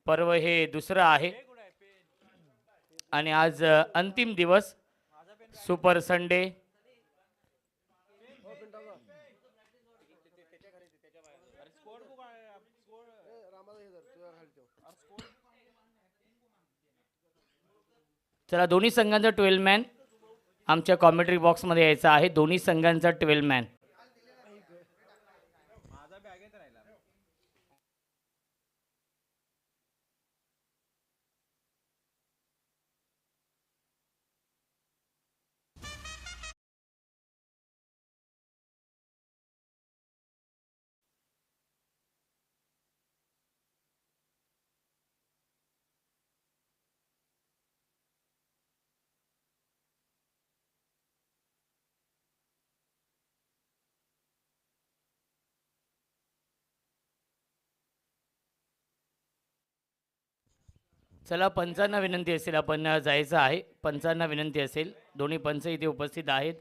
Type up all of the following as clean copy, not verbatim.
पर्व हे दुसरं आहे आणि आज अंतिम दिवस सुपर संडे. चला दोन्ही संघांचा 12 मॅन आमच्या कॉमेंट्री बॉक्समध्ये यायचा आहे. दोन्ही संघांचा 12 मॅन. चला पंचांना विनंती असेल, आपण जायचं आहे. पंचांना विनंती असेल, दोन्ही पंच इथे उपस्थित आहेत.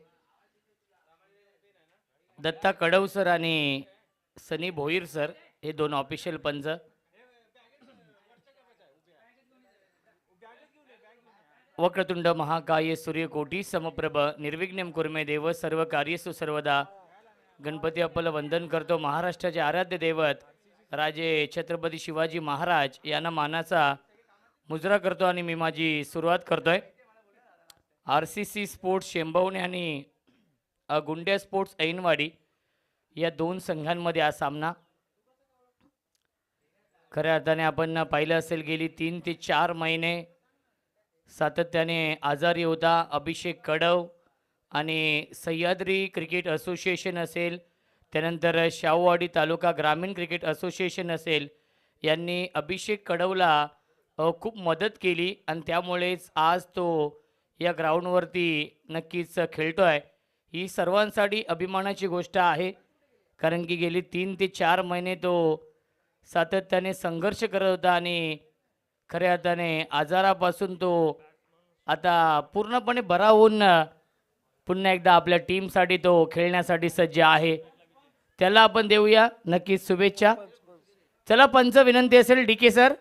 दत्ता कडव सर आणि सनी भोईर सर हे दोन ऑफिशियल पंच. वक्रतुंड महाकाय सूर्यकोटी समप्रभ निर्विघ्नं कुर्मे देव सर्व कार्येषु सर्वदा. गणपती अप्पाला वंदन करतो. महाराष्ट्राचे आराध्य दैवत राजे छत्रपती शिवाजी महाराज यांना मानाचा मुजरा करतो आणि मी माझी सुरुवात करतोय. RCC स्पोर्ट्स शेंबवणे आणि गुंड्या स्पोर्ट्स ऐनवाडी या दोन संघांमध्ये हा सामना. खऱ्या अर्थाने आपण पाहिलं असेल गेली 3 ते 4 महिने सातत्याने आजारी होता अभिषेक कडव आणि सह्याद्री क्रिकेट असोसिएशन असेल, त्यानंतर शाहूवाडी तालुका ग्रामीण क्रिकेट असोसिएशन असेल, यांनी अभिषेक कडवला खूप मदत केली आणि त्यामुळेच आज तो या ग्राउंडवरती नक्कीच खेळतो आहे. ही सर्वांसाठी अभिमानाची गोष्ट आहे, कारण की गेली 3 ते 4 महिने तो सातत्याने संघर्ष करत होता आणि खऱ्या अर्थाने आजारापासून तो आता पूर्णपणे बरा होऊन पुन्हा एकदा आपल्या टीमसाठी तो खेळण्यासाठी सज्ज आहे. त्याला आपण देऊया नक्कीच शुभेच्छा. चला पंच विनंती असेल DK सर.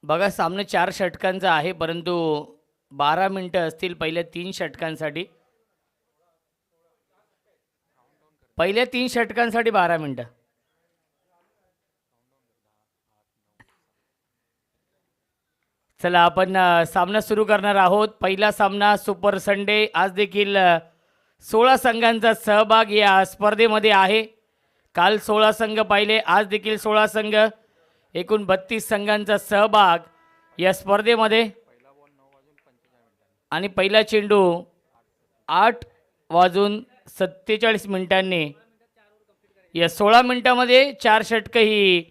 बघा सामना 4 षटकांचा आहे, परंतु 12 मिनिटं असतील पहिल्या 3 षटकांसाठी. पहिल्या 3 षटकांसाठी 12 मिनिटं. चला आपण सामना सुरू करणार आहोत. पहिला सामना सुपर संडे. आज देखील 16 संघांचा सहभाग या स्पर्धेमध्ये आहे. काल 16 संघ पाहिले, आज देखील 16 संघ, एकूण 32 संघांचा सहभाग या स्पर्धेमध्ये. आणि पहिला चेंडू 8:47 या 16 मिनिटांमध्ये 4 षटकं ही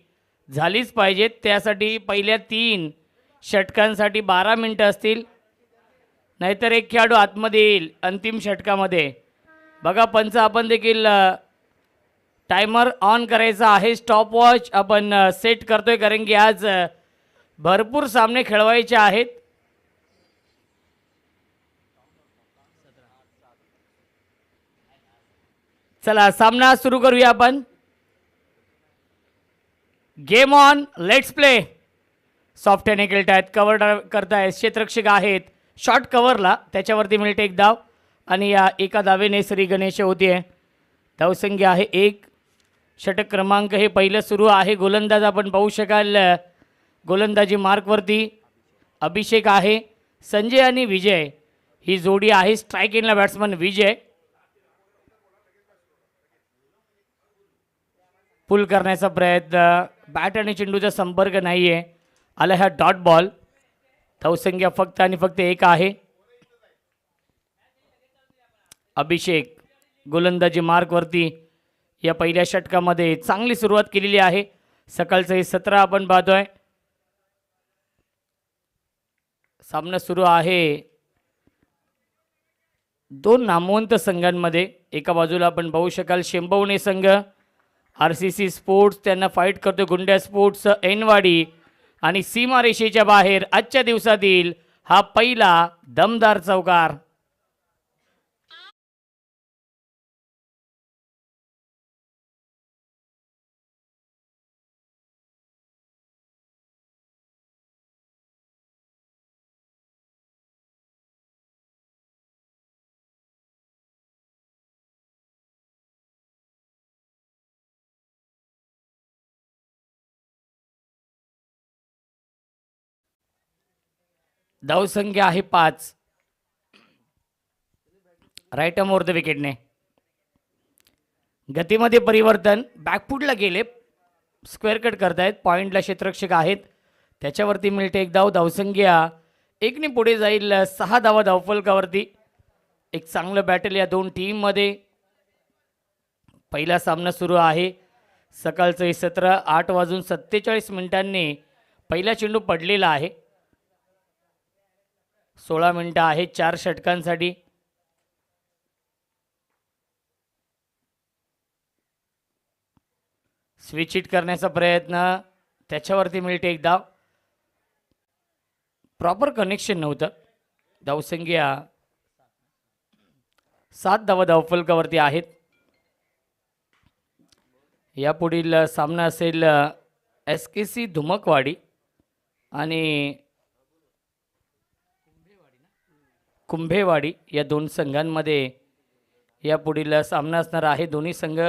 झालीच पाहिजेत. त्यासाठी पहिल्या 3 षटकांसाठी 12 मिनिटं असतील, नाहीतर एक खेळाडू आतमध्ये येईल अंतिम षटकामध्ये. बघा पंच आपण देखील टायमर ऑन करायचा आहे. स्टॉप वॉच आपण सेट करतोय, कारण की आज भरपूर सामने खेळवायचे आहेत. चला सामना सुरू करूया आपण. Game on, let's play. Soft hand खेळतायत, कव्हर करतायत, क्षेत्ररक्षक आहेत, शॉर्ट कव्हरला त्याच्यावरती मिळते एक धाव आणि या एका धावेने श्री गणेश होती आहे. धावसंख्या आहे 1. षटक क्रमांक हे पहिलं सुरू आहे. गोलंदाज आपण पाहू शकाल गोलंदाजी मार्कवरती अभिषेक आहे, संजय आणि विजय ही जोडी आहे. स्ट्राईक इनला बॅट्समन विजय, पुल करण्याचा प्रयत्न, बॅट आणि चेंडूचा संपर्क नाही आहे. आला हा डॉट बॉल. धावसंख्या फक्त आणि फक्त 1 आहे. अभिषेक गोलंदाजी मार्कवरती या पहिल्या षटकामध्ये चांगली सुरुवात केलेली आहे. सकाळचं हे 17 आपण पाहतोय. सामना सुरू आहे 2 नामवंत संघांमध्ये. एका बाजूला आपण पाहू शकाल शेंबवणे संघ RCC स्पोर्ट्स, त्यांना फाईट करतो गुंड्या स्पोर्ट्स ऐनवाडी, आणि सीमारेषेच्या बाहेर आजच्या दिवसातील हा पहिला दमदार चौकार. धावसंख्या आहे 5. राईट आर्म ओव्हर द विकेटने. गतीमध्ये परिवर्तन, बॅकफुटला गेले, स्क्वेअर कट करतायत, पॉईंटला क्षेत्ररक्षक आहेत, त्याच्यावरती मिळते एक धाव. धावसंख्या 1ने पुढे जाईल. 6 धावा धावफलकावरती. एक चांगलं बॅटल या दोन टीममध्ये. पहिला सामना सुरू आहे. सकाळचं हे 17, 8:47 पहिला चेंडू पडलेला आहे. 16 मिनिटं आहेत 4 षटकांसाठी. स्विच हिट करण्याचा प्रयत्न, त्याच्यावरती मिळते एक धाव. प्रॉपर कनेक्शन नव्हतं. धावसंख्या 7 धावा धावफलकावरती आहेत. यापुढील सामना असेल SKC धुमकवाडी आणि कुंभेवाडी या दोन संघांमध्ये यापुढील सामना असणार आहे. दोन्ही संघ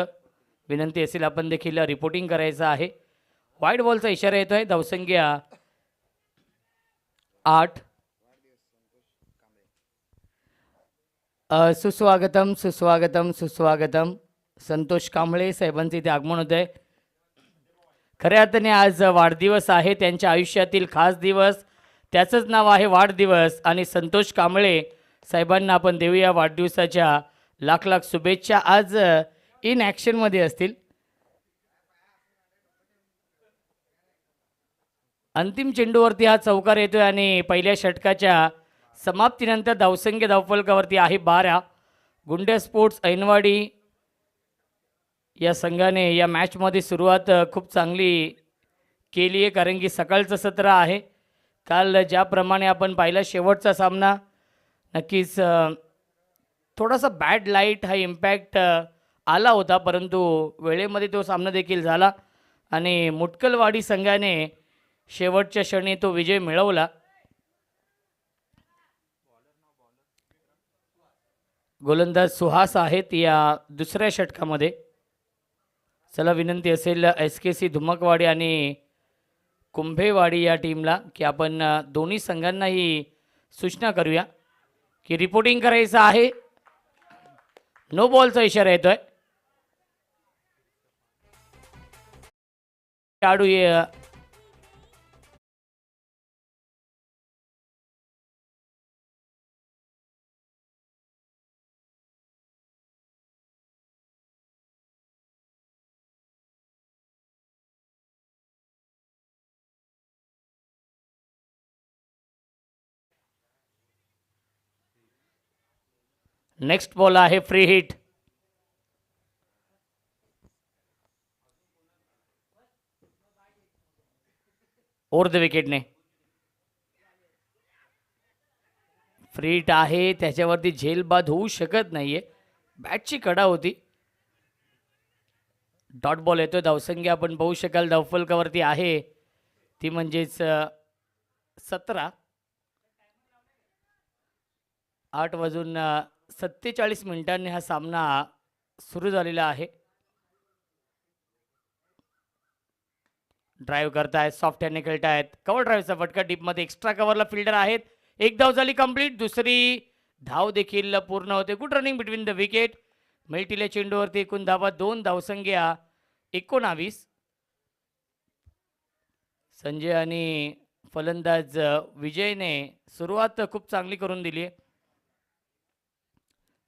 विनंती असेल आपण देखील रिपोर्टिंग करायचं आहे. वाईड बॉलचा इशारा येतोय. धावसंख्या 8. सुस्वागतम सुस्वागतम सुस्वागतम. संतोष कांबळे साहेबांचे इथे आगमन होत आहे. खऱ्या अर्थाने आज वाढदिवस आहे, त्यांच्या आयुष्यातील खास दिवस, त्याचंच नाव आहे वाढदिवस. आणि संतोष कांबळे साहेबांना आपण देऊया वाढदिवसाच्या लाख लाख शुभेच्छा. आज इन ॲक्शनमध्ये असतील. अंतिम चेंडूवरती हा चौकार येतोय आणि पहिल्या षटकाच्या समाप्तीनंतर धावसंख्या धावफलकावरती आहे 12. गुंड्या स्पोर्ट्स ऐनवाडी या संघाने या मॅचमध्ये सुरुवात खूप चांगली केली आहे, कारण की सकाळचं सत्र आहे. काल ज्याप्रमाणे आपण पाहिलं शेवटचा सामना नक्कीच थोडासा बॅड लाईट हा इम्पॅक्ट आला होता, परंतु वेळेमध्ये तो सामना देखील झाला आणि मुटकलवाडी संघाने शेवटच्या क्षणी तो विजय मिळवला. गोलंदाज सुहास आहेत या दुसऱ्या षटकामध्ये. चला विनंती असेल SKC धुमकवाडी आणि कुंभेवाडी या टीमला की आपण दोन्ही संघांनाही सूचना करूया की रिपोर्टिंग करायचं आहे. नो बॉलचा इशारा येतोय. खेळाडू नेक्स्ट बॉल आहे फ्री हिट. ओव्हर द विकेटने फ्री हिट आहे. त्याच्यावरती झेलबाद होऊ शकत नाहीये, बॅटची कडा होती. डॉट बॉल येतोय. धावसंख्या आपण पाहू शकाल धावफलकावरती आहे ती म्हणजेच 17. 8:47 हा सामना सुरू झालेला आहे. ड्राईव्ह करतायत, सॉफ्ट हँडने खेळतायत. कव्हर ड्राईव्हचा फटका डीपमध्ये, एक्स्ट्रा कव्हरला फिल्डर आहेत. एक धाव झाली कंप्लीट, दुसरी धाव देखील पूर्ण होते. Good running between the wicket. मिळतील चेंडूवरती एकूण धावा 2, धावसंख्या 19. संजय आणि फलंदाज विजयने सुरुवात खूप चांगली करून दिली आहे.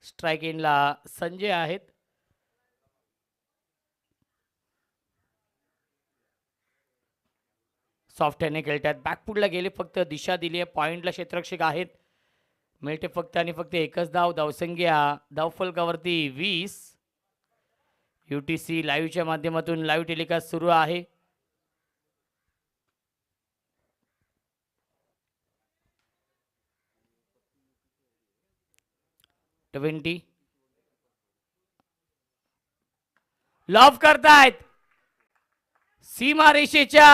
स्ट्राईक इनला संजय आहेत. सॉफ्ट हँडने खेळतात. बॅकफुटला गेले, फक्त दिशा दिली आहे. पॉइंटला क्षेत्ररक्षक आहेत. मिळते फक्त आणि फक्त एकच धाव. धावसंख्या धावफलकावरती 20. UTC लाईव्हच्या माध्यमातून लाईव्ह टेलिकास्ट सुरू आहे. लॉफ करतायत सीमारेषेच्या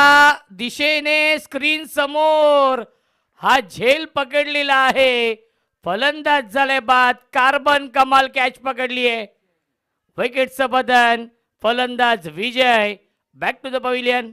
दिशेने. स्क्रीन समोर हा झेल पकडलेला आहे. फलंदाज झाले बाद. कार्बन कमाल कॅच पकडली आहे. विकेटचं बदन. फलंदाज Vijay. Back to the pavilion.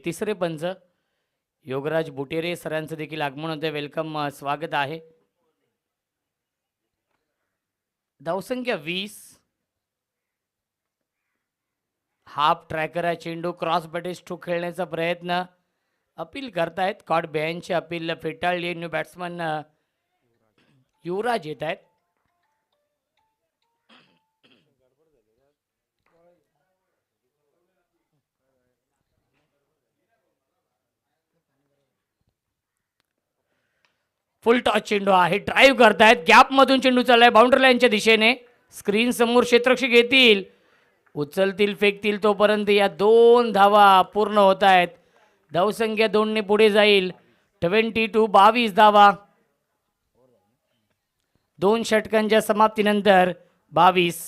तिसरे पंच योगराज बुटेरे सरांचं देखील आगमन होते. वेलकम, स्वागत आहे. धावसंख्या 20. हाफ ट्रॅकर आहे चेंडू. क्रॉस बॅटे स्ट्रोक खेळण्याचा प्रयत्न. अपील करतायत. कॉट बॅनची अपील फेटाळली. न्यू बॅट्समन युवराज येत आहेत. फुल टॉस चेंडू आहे. ड्राईव्ह करतायत. गॅप मधून चेंडू चाललाय बाउंड्री लाईनच्या दिशेने. स्क्रीन समोर क्षेत्ररक्षक येतील, उचलतील, फेकतील, तोपर्यंत या 2 धावा पूर्ण होत आहेत. धावसंख्या 2 ने पुढे जाईल. 22 धावा. 2 षटकांच्या समाप्तीनंतर 22.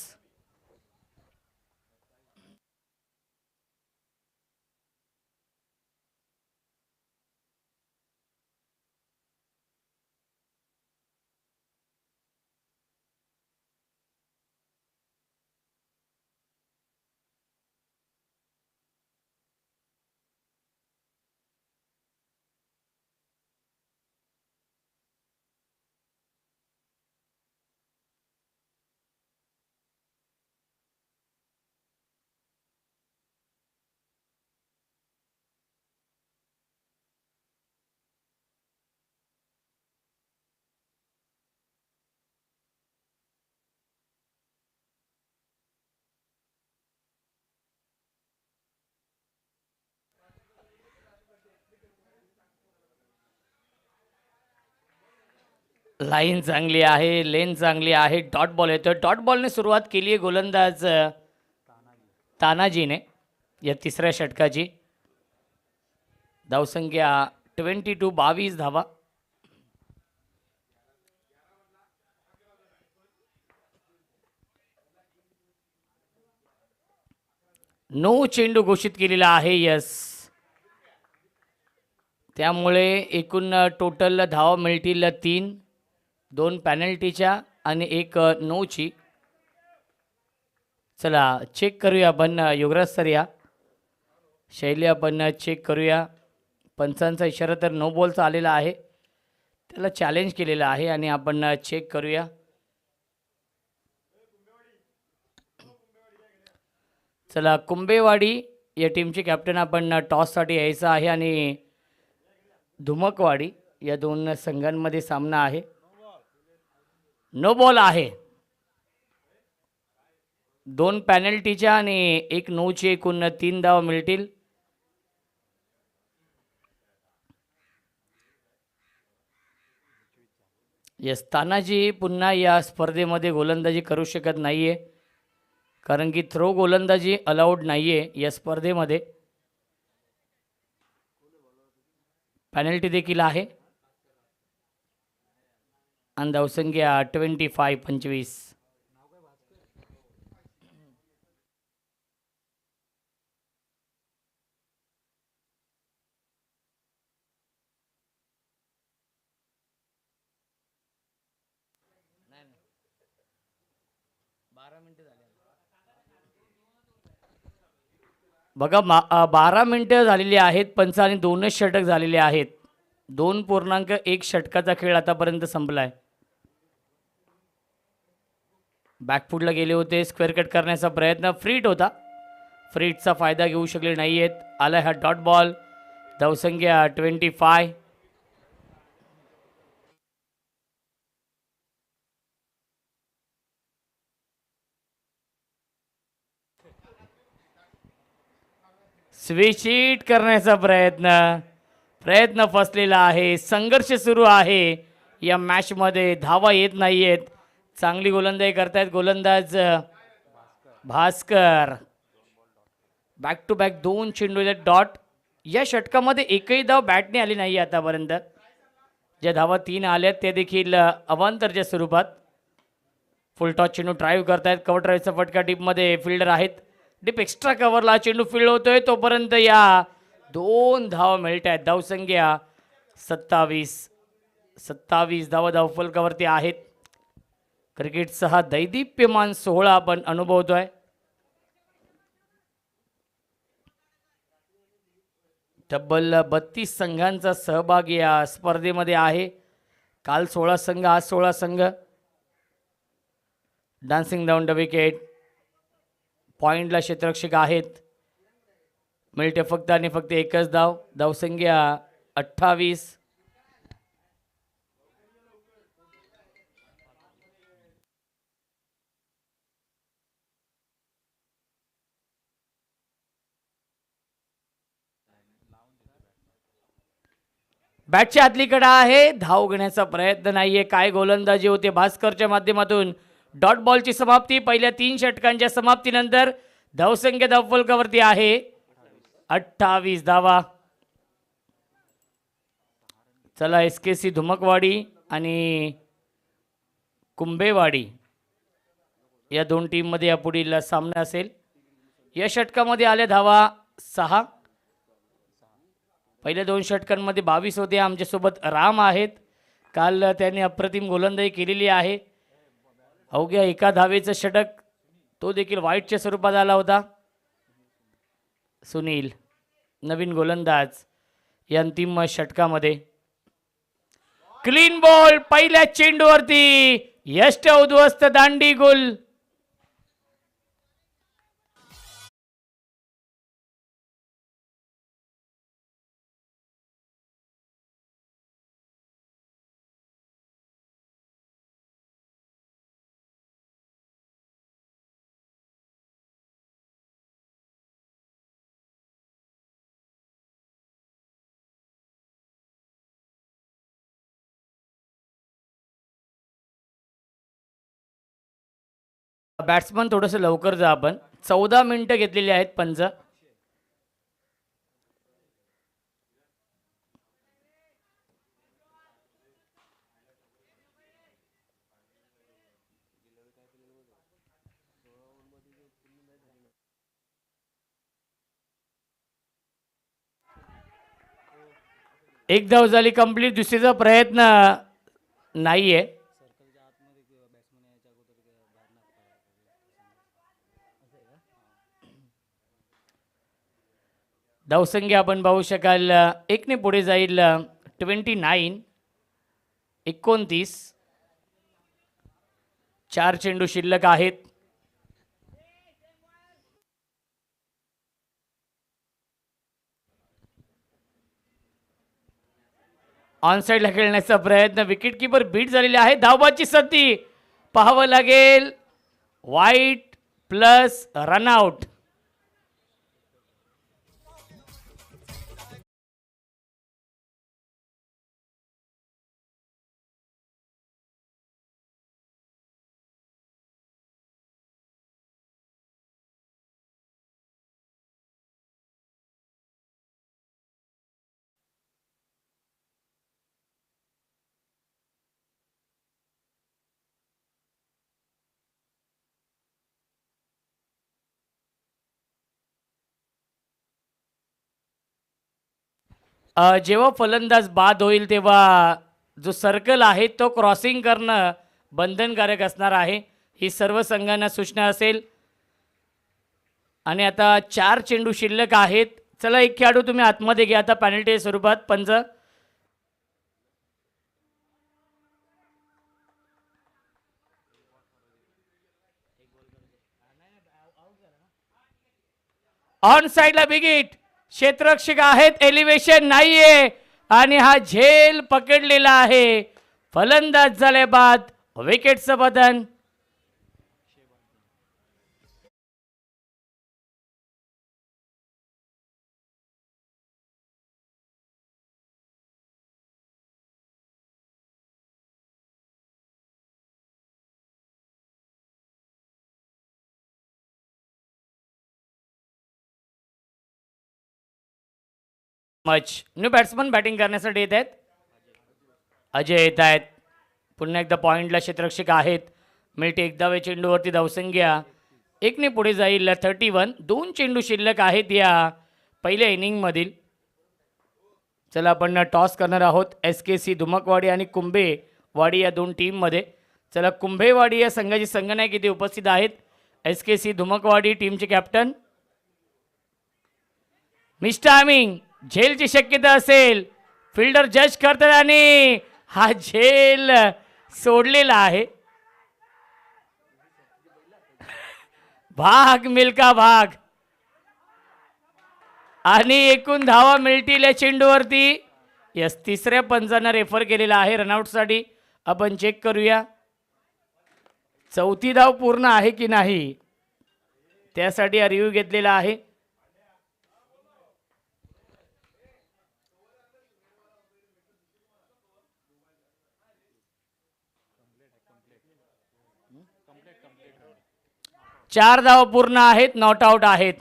लाईन चांगली आहे, लेन चांगली आहे. डॉट बॉल येतो. डॉट बॉलने सुरुवात केली आहे गोलंदाज तानाजीने या तिसऱ्या षटकाची. धावसंख्या 22 धावा. 9 चेंडू घोषित केलेला आहे. यस, त्यामुळे एकूण टोटल धावा मिळतील 3. 2 पॅनल्टीच्या आणि 1 नोची. चला चेक करूया आपण. युवराज सर या शैली आपण चेक करूया. पंचांचा इशारा तर नो बॉलचा आलेला आहे, त्याला चॅलेंज केलेला आहे आणि आपण चेक करूया. चला, कुंभेवाडी या टीमचे कॅप्टन आपण टॉससाठी यायचं आहे आणि धुमकवाडी या 2 संघांमध्ये सामना आहे. नो बॉल आहे. 2 पॅनल्टीच्या आणि 1 नोची एकूण 3 धावा मिळतील. यस, तानाजी पुन्हा या स्पर्धेमध्ये गोलंदाजी करू शकत नाही आहे, कारण की थ्रो गोलंदाजी अलाउड नाही आहे या स्पर्धेमध्ये. पेनल्टी देखील आहे आणि धावसंख्या 25-25. बघा 12 मिनिटं झालेली आहेत पंच आणि 2च षटक झालेले आहेत. 2.1 षटकाचा खेळ आतापर्यंत संपला आहे. बॅकफुटला गेले होते, स्क्वेअर कट करण्याचा प्रयत्न, फ्रीट होता, फ्रीटचा फायदा घेऊ शकले नाही आहेत. आलाय हा डॉट बॉल, धावसंख्या 25. स्विच करण्याचा प्रयत्न फसलेला आहे. संघर्ष सुरू आहे या मॅचमध्ये, धावा येत नाही आहेत. चांगली गोलंदाजी करतायत गोलंदाज भास्कर. बॅक टू बॅक 2 चेंडू डॉट. या षटकामध्ये एकही धाव बॅटने आली नाही आतापर्यंत. ज्या धावा 3 आल्यात त्या देखील अवांतरच्या स्वरूपात. फुल टॉस चेंडू ड्राईव्ह करतायत, कव्हर ड्राईव्हचा फटका डीपमध्ये फिल्डर आहेत. डीप एक्स्ट्रा कव्हरला चेंडू फील्ड होतोय, तोपर्यंत या 2 धावा मिळत आहेत. धावसंख्या 27 धावा धावफलकावरती आहेत. क्रिकेटचा हा दैदिप्यमान सोहळा आपण अनुभवतोय. तब्बल 32 संघांचा सहभाग या स्पर्धेमध्ये आहे. काल 16 संघ, आज 16 संघ. डान्सिंग डाऊन द विकेट, पॉइंटला क्षेत्ररक्षक आहेत. मिळते फक्त आणि फक्त एकच धाव. धावसंख्या 28. बॅटच्या आतली कडा आहे, धाव घेण्याचा प्रयत्न नाहीये. काय गोलंदाजी होते भास्करच्या माध्यमातून. डॉट बॉलची समाप्ती. पहिल्या 3 षटकांच्या समाप्तीनंतर धावसंख्या धावफलकावरती आहे 28 धावा. चला, SKC धुमकवाडी आणि कुंभेवाडी या 2 टीममध्ये या पुढील सामना असेल. या षटकामध्ये आल्या धावा 6. पहिल्या 2 षटकांमध्ये 22 होते. आमच्यासोबत राम आहेत, काल त्यांनी अप्रतिम गोलंदाजी केलेली आहे. अवघ्या 1 धावेचं षटक, तो देखील वाईटच्या स्वरूपात आला होता. सुनील नवीन गोलंदाज या अंतिम षटकामध्ये. क्लीन बॉल पहिल्या चेंडूवरती, यष्ट उद्ध्वस्त दांडी गुल. बॅट्समन थोडंसं लवकर जा आपण. 14 मिनिटं घेतलेली आहेत पंच. एक धाव झाली कंप्लीट. दुसरीचा प्रयत्न नाहीये. धावसंख्या आपण पाहू शकाल 1 ने पुढे जाईल 29. 4 चेंडू शिल्लक आहेत. ऑन साईडला खेळण्याचा प्रयत्न, विकेट किपर बीट झालेले आहे. धावबाची संधी पाहावं लागेल. वाईट प्लस रनआउट. जेव्हा फलंदाज बाद होईल तेव्हा जो सर्कल आहे तो क्रॉसिंग करणं बंधनकारक असणार आहे. ही सर्व संघांना सूचना असेल. आणि आता 4 चेंडू शिल्लक आहेत. चला एक खेळाडू तुम्ही आतमध्ये घ्या आता पॅनल्टी स्वरूपात पंच. ऑन साइडला बिगिट. क्षेत्ररक्षक आहेत, एलिव्हेशन नाहीये आणि हा झेल पकडलेला आहे. फलंदाज झाले बाद, विकेटचं बदन. मच न्यू बॅट्समन बॅटिंग करण्यासाठी येत आहेत. अजय येत आहेत. पुन्हा एकदा पॉईंटला क्षेत्ररक्षक आहेत. मिळते एक धावे चेंडूवरती धावसंख्या एकने पुढे जाईल 31. 2 चेंडू शिल्लक आहेत या पहिल्या इनिंगमधील. चला आपण टॉस करणार आहोत SKC धुमकवाडी आणि कुंभेवाडी या दोन टीममध्ये. चला कुंभेवाडी या संघाची संघनायक इथे उपस्थित आहेत. SKC धुमकवाडी टीमचे कॅप्टन मिस्टर आमिंग. झेलची शक्यता असेल, फिल्डर जज करतात आणि हा झेल सोडलेला आहे. भाग मिल्का भाग आणि एकूण धावा मिळतील या चेंडूवरती. यस, तिसऱ्या पंचांना रेफर केलेला आहे रनआउटसाठी. आपण चेक करूया चौथी धाव पूर्ण आहे की नाही, त्यासाठी हा रिव्ह्यू घेतलेला आहे. चार धाव पूर्ण आहेत, नॉट आउट आहेत.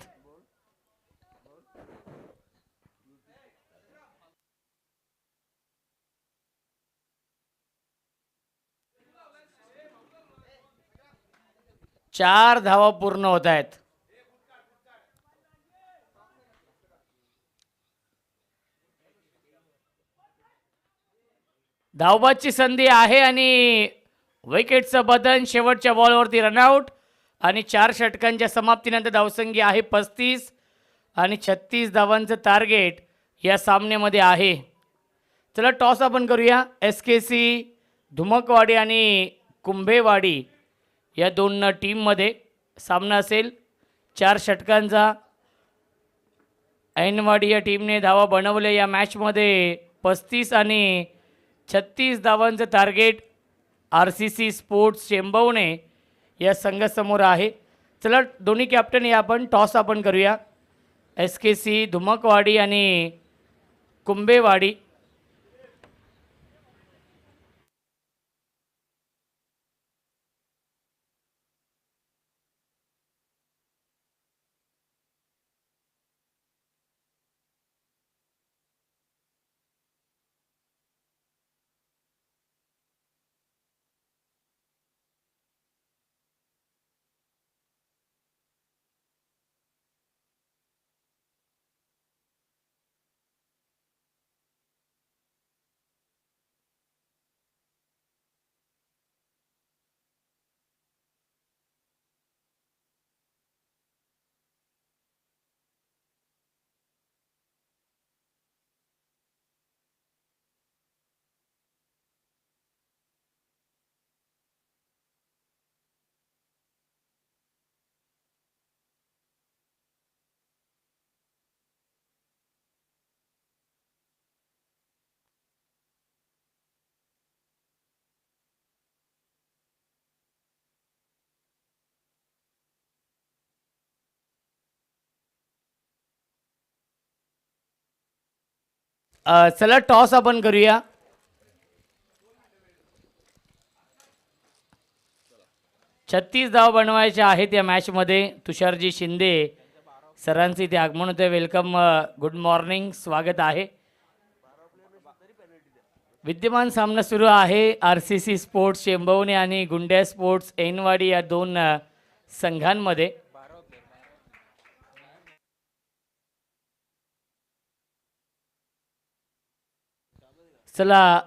चार धावा पूर्ण होत आहेत. धावबादची संधी आहे आणि विकेटचं बदन. शेवटच्या बॉलवरती रनआउट आणि 4 षटकांच्या समाप्तीनंतर धावसंख्या आहे 35 आणि 36 धावांचं टार्गेट या सामन्यामध्ये आहे. चला टॉस आपण करूया. SKC धुमकवाडी आणि कुंभेवाडी या दोन टीममध्ये सामना असेल 4 षटकांचा. ऐनवाडी या टीमने धावा बनवले या मॅचमध्ये 35 आणि 36 धावांचं टार्गेट RCC स्पोर्ट्स चेंबवणे या संघासमोर आहे. चला दोन्ही कॅप्टन या आपण टॉस आपण करूया. SKC धुमकवाडी आणि कुंभेवाडी. चला टॉस आपण करूया. छत्तीस धाव बनवायचे आहेत या मॅचमध्ये. तुषारजी शिंदे सरांचे इथे आगमन होते. वेलकम, गुड मॉर्निंग, स्वागत आहे. विद्यमान सामना सुरू आहे RCC स्पोर्ट्स चेंबवणे आणि गुंड्या स्पोर्ट्स ऐनवाडी या दोन संघांमध्ये. चला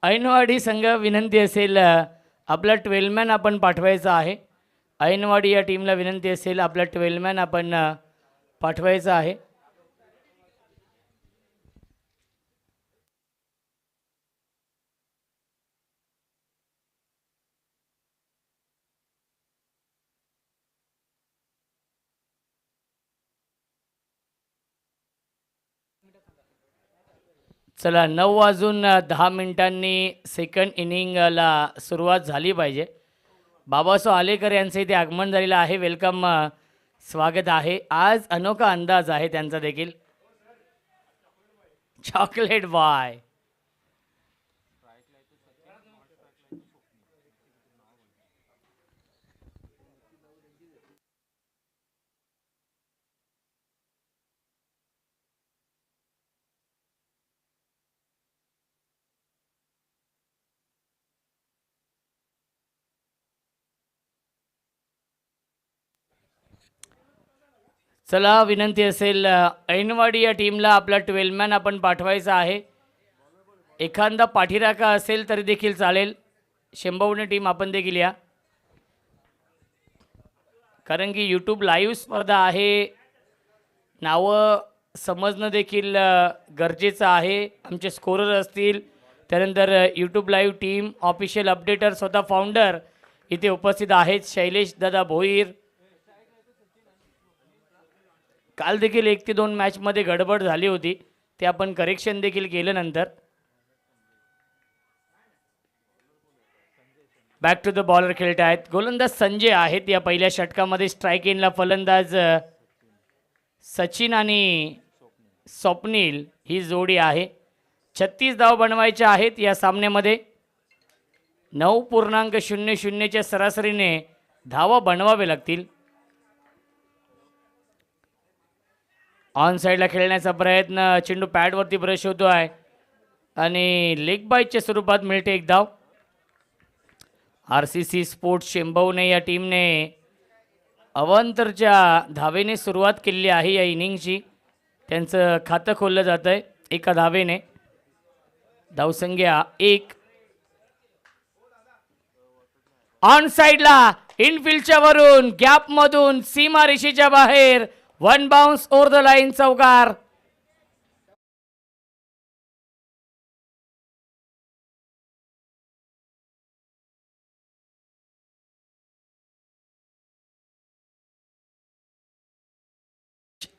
ऐनवाडी संघ विनंती असेल आपला 12 मॅन आपण पाठवायचा आहे. ऐनवाडी या टीमला विनंती असेल आपला 12 मॅन आपण पाठवायचा आहे. चला 9:10 सेकंड इनिंगला सुरुवात झाली पाहिजे. बाबासाहेब आलेकर यांचं इथे आगमन झालेलं आहे. वेलकम, स्वागत आहे. आज अनोखा अंदाज आहे त्यांचा देखील. Chocolate boy. चला विनंती असेल ऐनवाडी या टीमला आपला 12 मॅन आपण पाठवायचा आहे. एखादा पाठीराखा असेल तरी देखील चालेल. शेंबवणे टीम आपण देखील या, कारण की यूट्यूब लाईव्ह स्पर्धा आहे. नावं समजणं देखील गरजेचं आहे. आमचे स्कोरर असतील, त्यानंतर YouTube live team, official updater, स्वतः फाउंडर इथे उपस्थित आहेत. शैलेश दादा भोईर. काल देखील 1 ते 2 मॅचमध्ये गडबड झाली होती, ते आपण करेक्शन देखील केलं नंतर. बॅक टू द बॉलर खेळत आहेत. गोलंदाज संजय आहेत या पहिल्या षटकामध्ये. स्ट्राईक इनला फलंदाज सचिन आणि स्वप्नील ही जोडी आहे. 36 धाव बनवायच्या आहेत या सामन्यामध्ये. 9.00च्या सरासरीने धावा बनवावे लागतील. ऑन साईडला खेळण्याचा प्रयत्न, चेंडू पॅडवरती ब्रश होतो आहे आणि लेग बाईटच्या स्वरूपात मिळते एक धाव. RCC स्पोर्ट्स शेंबवणे या टीमने अवांतरच्या धावेने सुरुवात केलेली आहे या इनिंगची. त्यांचं खातं खोललं जातं आहे एका धावेने. धावसंख्या 1. ऑन साईडला इनफिल्डच्या वरून गॅपमधून सीमारेषेच्या बाहेर 1 बाउन्स ओव्हर द लाईन, चौकार.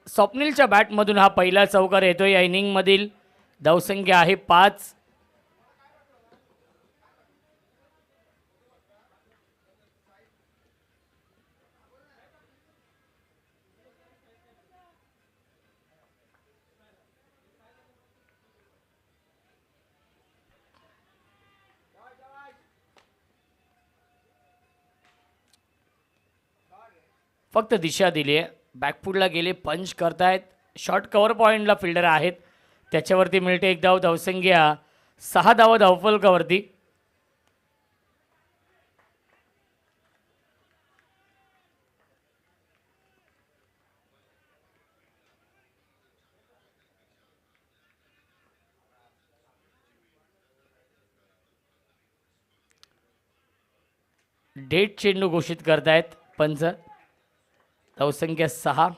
स्वप्नीलच्या बॅटमधून हा पहिला चौकार येतो या इनिंगमधील. धावसंख्या आहे 5. फक्त दिशा दिली आहे. बॅकफूटला गेले, पंच करतायत. शॉर्ट कव्हर पॉईंटला फिल्डर आहेत, त्याच्यावरती मिळते एक धाव. धावसंख्या 6 धावा धावफलकावरती. डेट चेंडू घोषित करतायत पंच. धावसंख्या 6.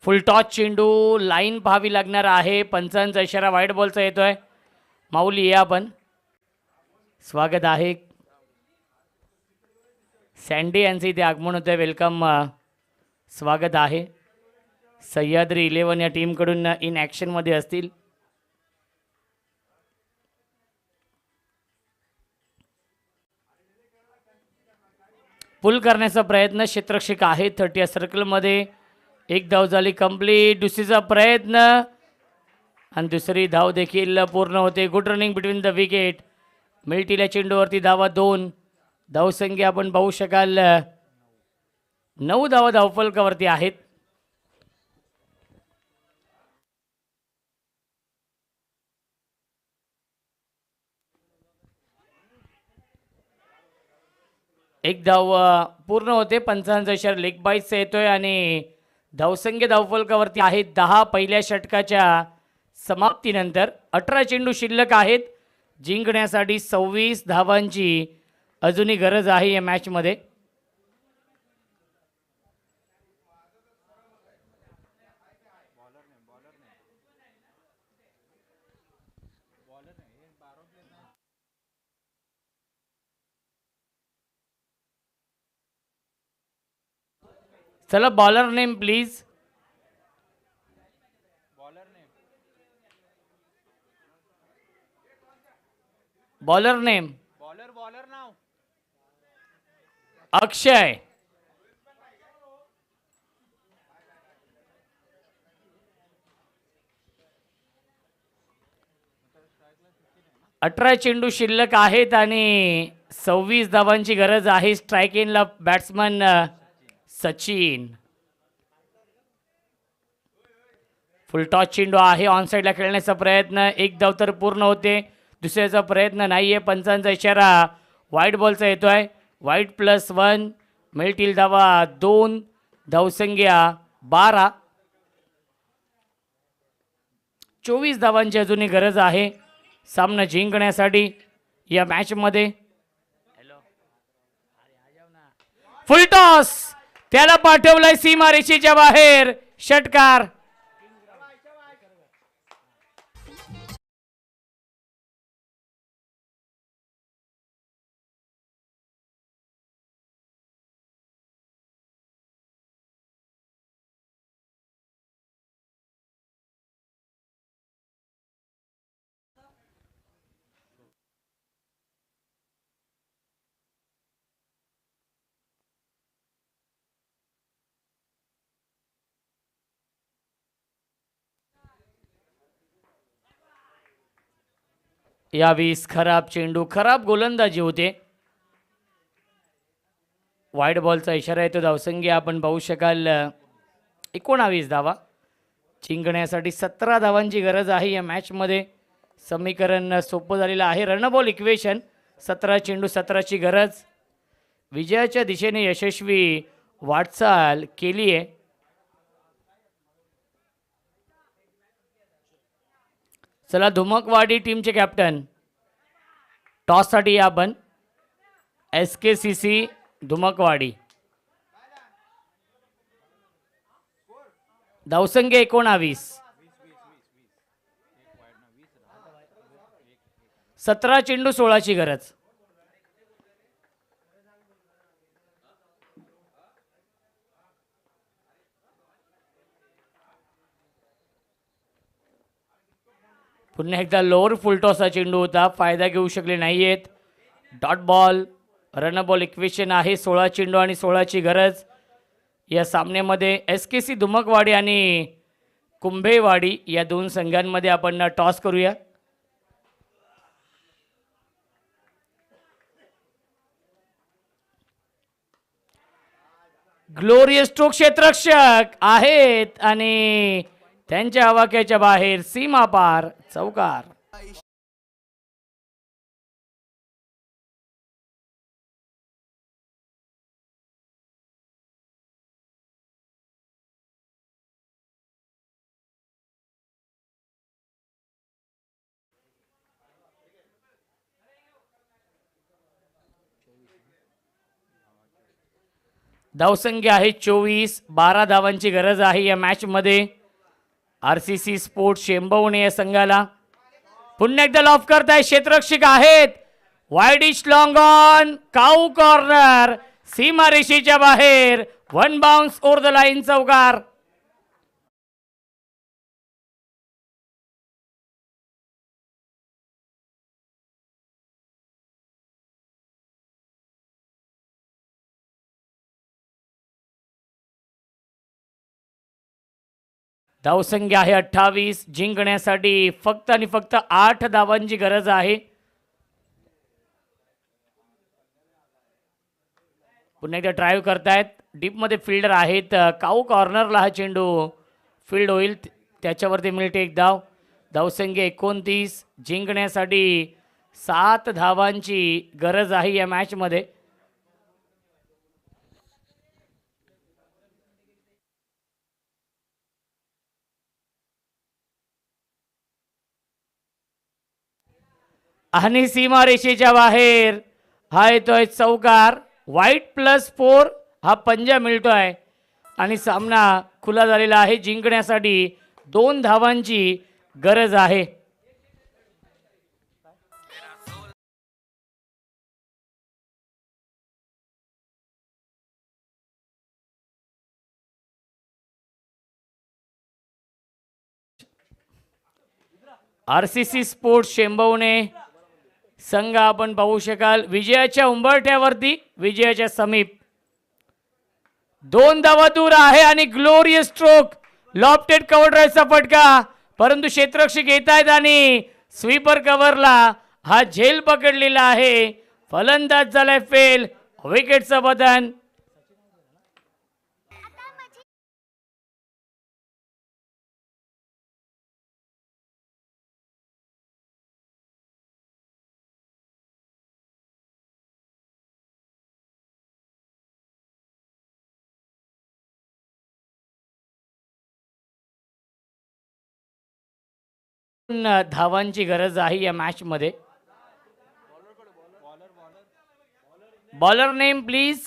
फुल टॉस चेंडू, लाईन पाहावी लागणार आहे. पंचांचा इशारा वाईट बॉलचा येतोय. माऊली या आपण, स्वागत आहे. सँडी यांचं इथे आगमन होतं आहे. वेलकम, स्वागत आहे. सह्याद्री 11 या टीमकडून इन ॲक्शनमध्ये असतील. पुल करण्याचा प्रयत्न, क्षेत्ररक्षक आहे 30 या सर्कलमध्ये. एक धाव झाली कंप्लीट. दुसरीचा प्रयत्न आणि दुसरी धाव देखील पूर्ण होते. Good running between the wicket. मिल्टीला चेंडूवरती धावा 2. धावसंख्या आपण पाहू शकाल 9 धावा धावफलकावरती आहेत. एक धाव पूर्ण होते. पंचांचा इशारा लेग बाईसचा येतोय आणि धावसंख्या धावफलकावरती आहेत 10 पहिल्या षटकाच्या समाप्तीनंतर. 18 चेंडू शिल्लक आहेत. जिंकण्यासाठी 26 धावांची अजूनही गरज आहे या मॅचमध्ये. चला bowler name please. Bowler name. Bowler नाव अक्षय. अठरा चेंडू शिल्लक आहेत आणि 26 धावांची गरज आहे. स्ट्राईक इनला बॅट्समन सचिन. फुलटॉस चेंडू आहे. ऑन साईडला खेळण्याचा प्रयत्न. एक धाव तर पूर्ण होते. दुसऱ्याचा प्रयत्न नाहीये. पंचांचा इशारा व्हाईट बॉलचा येतोय. व्हाईट +1 मिळतील धावा 2. धावसंख्या 12. 24 धावांची अजूनही गरज आहे सामना जिंकण्यासाठी या मॅचमध्ये. फुलटॉस त्याला पाठवलाय सीमारेषेच्या बाहेर. षटकार. यावेळेस खराब चेंडू, खराब गोलंदाजी होते. वाईड बॉलचा इशारा येतो. धावसंख्या आपण पाहू शकाल 19 धावा. जिंकण्यासाठी 17 धावांची गरज आहे या मॅचमध्ये. समीकरण सोपं झालेलं आहे. Run ball equation. 17 चेंडू 17ची गरज. विजयाच्या दिशेने यशस्वी वाटचाल केली आहे. चला धुमकवाडी टीमचे कॅप्टन. टॉससाठी आपण SKCC धुमकवाडी. धावसंख्या 19. 17 चेंडू 16ची गरज. पुन्हा एकदा लोअर फुलटॉसचा चेंडू होता. फायदा घेऊ शकले नाहीयेत. Dot ball. Run ball equation आहे. 16 चेंडू आणि 16ची गरज. या सामन्यामध्ये SKC धुमकवाडी आणि कुंभेवाडी या दोन संघांमध्ये आपण टॉस करूया. ग्लोरियस स्ट्रोक क्षेत्ररक्षक आहेत आणि त्यांच्या आवाक्याच्या बाहेर सीमा पार चौकार. धावसंख्या आहे 24. 12 धावांची गरज आहे या मॅचमध्ये. RCC स्पोर्ट्स शेंबवणे या संघाला. पुन्हा एकदा लॉफ करताय. क्षेत्ररक्षक आहेत. Widish long on. Cow corner. सीमारेषेच्या बाहेर. 1 बाउन्स ओव्हर द लाईन चौकार. धावसंख्या आहे 28. जिंकण्यासाठी फक्त आणि फक्त 8 धावांची गरज आहे. पुन्हा एकदा ड्राईव्ह करतायत. डीपमध्ये फिल्डर आहेत. काऊ कॉर्नरला हा चेंडू फील्ड होईल. त्याच्यावरती मिळते एक धाव. धावसंख्या 29. जिंकण्यासाठी 7 धावांची गरज आहे या मॅचमध्ये. आणि सीमारेषेच्या बाहेर हा येतोय चौकार. व्हाईट +4 हा पंजा मिळतोय आणि सामना खुला झालेला आहे. जिंकण्यासाठी 2 धावांची गरज आहे. RCC स्पोर्ट्स शेंबवणे संघ आपण पाहू शकाल विजयाच्या उंबरठ्यावरती, विजयाच्या समीप. 2 धावा दूर आहे आणि ग्लोरियस स्ट्रोक. लॉफ्टेड कव्हर ड्राईव्हचा फटका, परंतु क्षेत्ररक्षक येत आहेत आणि स्वीपर कव्हरला हा झेल पकडलेला आहे. फलंदाज झालाय फेल. विकेटचं बदन. धावांची गरज आहे या मॅच मध्ये. Bowler name please.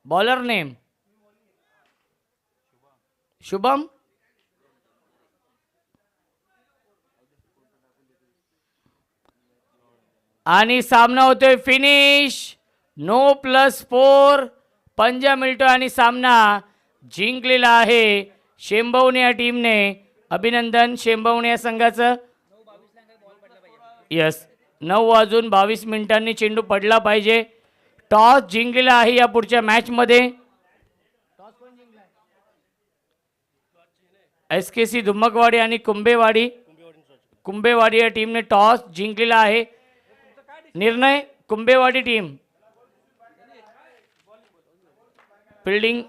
Bowler name Shubham. आणि सामना होतोय फिनिश. नो +4 पंजा मिळतोय आणि सामना जिंकलेला आहे शेंबवणे या टीमने. अभिनंदन शेंबवणे या संघाचं. यस, 9:22 चेंडू पडला पाहिजे. टॉस जिंकलेला आहे या पुढच्या मॅच मध्ये. SKC धुम्मकवाडी आणि कुंभेवाडी या टीमने टॉस जिंकलेला आहे. निर्णय कुंभेवाडी टीम. फिल्डिंग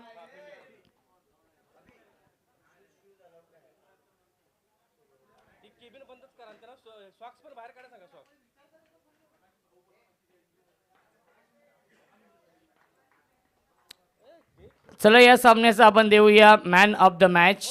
चला या सामन्याचा आपण देऊया मॅन ऑफ द मॅच.